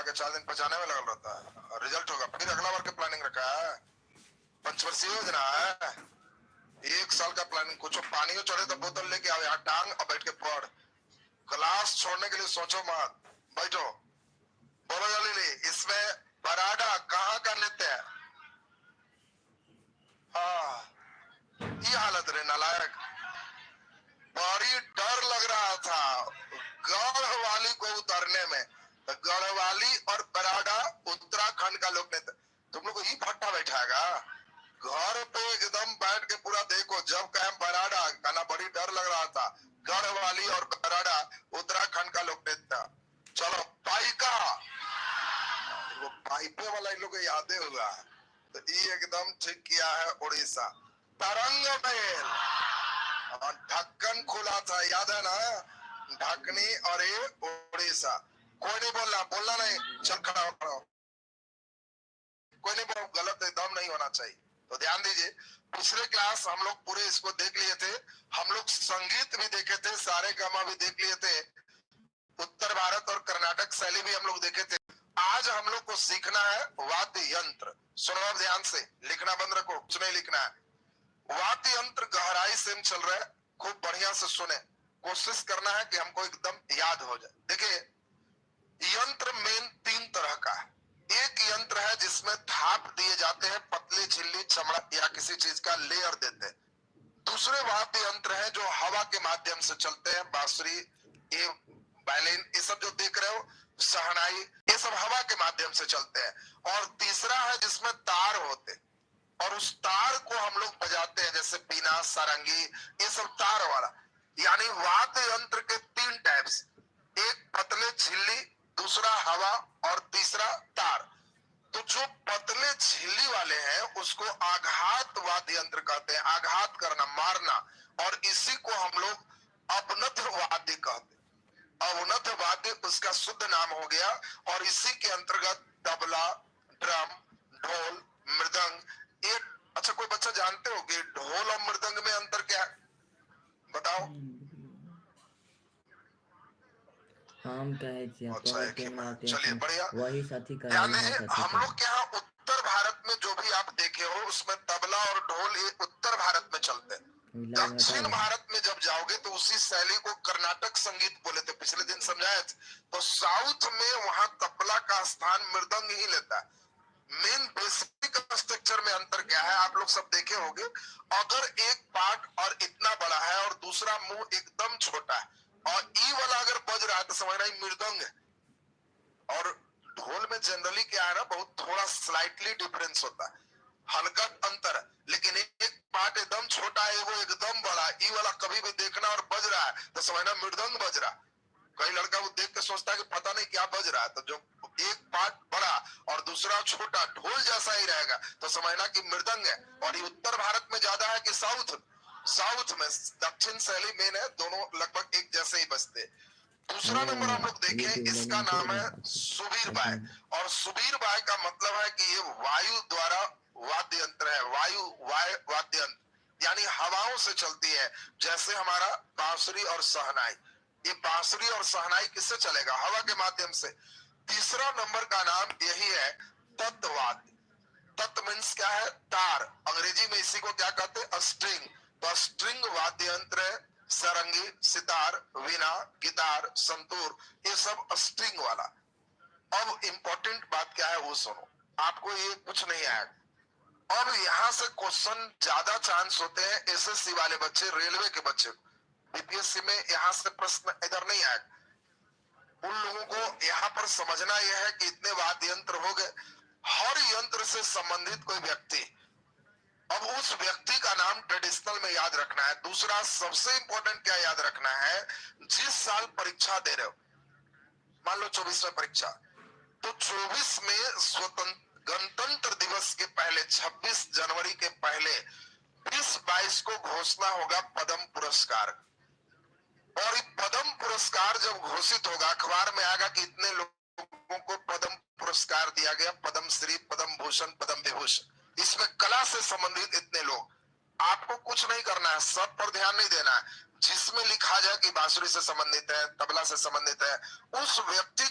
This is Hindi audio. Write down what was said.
के 4 दिन पचाने में लगल रहता है, रिजल्ट होगा फिर अगला बार के प्लानिंग रखा है, पंचवर्षीय योजना है, 1 साल का प्लानिंग। कुछ पानी चढ़े तो बोतल लेके आओ यहाँ टांग और बैठ के पढ़, क्लास छोड़ने के लिए सोचो मत, बैठो। बोलो जल्दी, इसमें बराडा कहाँ कर लेते हैं? हाँ ये हालत रे नालायक, बड़ी डर लग रहा था गढ़वाली को उतरने में। तो गढ़वाली और बराडा उत्तराखंड का लोक नेता, तुम लोग को ही फट्टा बैठाएगा घर पे एकदम बैठ के पूरा देखो। जब कहे बराडा कहना बड़ी डर लग रहा था, गढ़वाली और बराडा उत्तराखंड का लोक नेता। चलो पाइका, वो पाइपे वाला इन लोग को यादें हुआ, तो ये एकदम ठीक किया है उड़ीसा। तरंग मेल, ढक्कन खुला था याद है ना, ढकनी, और ये उड़ीसा। कोई नहीं बोलना नहीं, चल खड़ा हो, कोई नहीं बोल, गलत एकदम नहीं होना चाहिए। तो ध्यान दीजिए, पिछले क्लास हम लोग पूरे इसको देख लिए थे, हम लोग संगीत भी देखे थे, सारे गामा भी देख लिए थे, उत्तर भारत और कर्नाटक शैली भी हम लोग देखे थे। आज हम लोग को सीखना है वाद्य यंत्र। सुनो अब ध्यान से, लिखना बंद रखो, कुछ नहीं लिखना है। वाद्य यंत्र गहराई से चल रहा है, खूब बढ़िया से सुने, कोशिश करना है कि हमको एकदम याद हो जाए। देखिए यंत्र मेन 3 तरह का है। एक यंत्र है जिसमें थाप दिए जाते हैं, पतली झिल्ली चमड़ा या किसी चीज का लेयर देते हैं। दूसरे वाद्य यंत्र है जो हवा के माध्यम से चलते हैं, बांसुरी, ये वायलिन, ये सब जो देख रहे हो, शहनाई, ये सब हवा के माध्यम से चलते हैं। और तीसरा है जिसमें तार होते, और उस तार को हम लोग बजाते हैं, जैसे बीना, सारंगी, ये सब तार वाला। यानी वाद्य यंत्र के 3 टाइप्स, एक पतले झिल्ली, दूसरा हवा, और तीसरा तार। तो जो पतले झिल्ली वाले हैं उसको आघात वाद्य यंत्र कहते हैं, आघात करना, मारना, और इसी को हम लोग अवनथ वाद्य कहते हैं। अवनथ वाद्य उसका शुद्ध नाम हो गया, और इसी के अंतर्गत तबला, ड्रम, ढोल, मृदंग। एक अच्छा, कोई बच्चा जानते हो कि ढोल और मृदंग में अंतर क्या है? बताओ। हम कहे अच्छा, एक ही में, चलिए बढ़िया। वही साथी का ध्यान दीजिए, हम लोग के यहाँ उत्तर भारत में जो भी आप देखे हो उसमें तबला और ढोल ये उत्तर भारत में चलते हैं। दक्षिण भारत में जब जाओगे तो उसी शैली को कर्नाटक संगीत बोले थे, पिछले दिन समझाया थे। तो साउथ में वहां तबला का स्थान मृदंग ही लेता है। मेन बेसिक स्ट्रक्चर में अंतर क्या है आप लोग सब देखे होंगे, अगर एक पार्ट और इतना बड़ा है और दूसरा मुंह एकदम छोटा है, और ई वाला अगर बज रहा है तो समझना ही मृदंग है। और ढोल में जनरली क्या है ना, बहुत थोड़ा स्लाइटली डिफरेंस होता है, हल्का अंतर है। लेकिन एक पार्ट एकदम छोटा है, वो एकदम बड़ा, ई वाला कभी भी देखना और बज रहा है तो समझना मृदंग बज रहा। कई लड़का वो देख के सोचता है कि पता नहीं क्या बज रहा है, तो जो एक पार्ट बड़ा और दूसरा छोटा ढोल जैसा ही रहेगा तो समझना कि मृदंग है। और ये उत्तर भारत में ज्यादा है कि साउथ में? दक्षिण शैली मेन है, दोनों लगभग एक जैसे ही बजते। दूसरा नंबर हम लोग देखें, इसका नाम है सुबीर बाय। और सुबीर बाय का मतलब है कि ये वायु द्वारा वाद्य यंत्र है, वाद्य यंत्र, यानी हवाओं से चलती है। जैसे हमारा बांसुरी और शहनाई, ये बांसुरी और शहनाई किससे चलेगा? हवा के माध्यम से। तीसरा नंबर का नाम यही है तत्वाद्य। तत्व मीन्स क्या है? तार। अंग्रेजी में इसी को क्या कहते हैं? स्ट्रिंग। तो स्ट्रिंग वाद्य यंत्र है, सारंगी, सितार, वीणा, गिटार, संतूर, ये सब स्ट्रिंग वाला। अब इंपॉर्टेंट बात क्या है वो सुनो, आपको ये कुछ नहीं आएगा। अब यहाँ से क्वेश्चन ज्यादा चांस होते हैं एसएससी वाले बच्चे, रेलवे के बच्चे, बीपीएससी में यहाँ से प्रश्न इधर नहीं आएगा। उन लोगों को यहाँ पर समझना यह है कि इतने वाद्य यंत्र हो गए, हर यंत्र से संबंधित कोई व्यक्ति, अब उस व्यक्ति का नाम ट्रेडिशनल में याद रखना है। दूसरा सबसे इंपॉर्टेंट क्या याद रखना है, जिस साल परीक्षा दे रहे हो, मान लो 24 में परीक्षा, तो 24 में गणतंत्र दिवस के पहले 26 जनवरी के पहले 20-22 को घोषणा होगा पद्म पुरस्कार। और पद्म पुरस्कार जब घोषित होगा, अखबार में आएगा कि इतने लोगों को पद्म पुरस्कार दिया गया, पद्म श्री, पद्म भूषण, पद्म विभूषण। इसमें कला से संबंधित इतने लोग। आपको कुछ नहीं करना है, सब पर ध्यान नहीं देना है। जिसमें लिखा जाए कि बांसुरी से संबंधित है, तबला से संबंधित है, उस व्यक्ति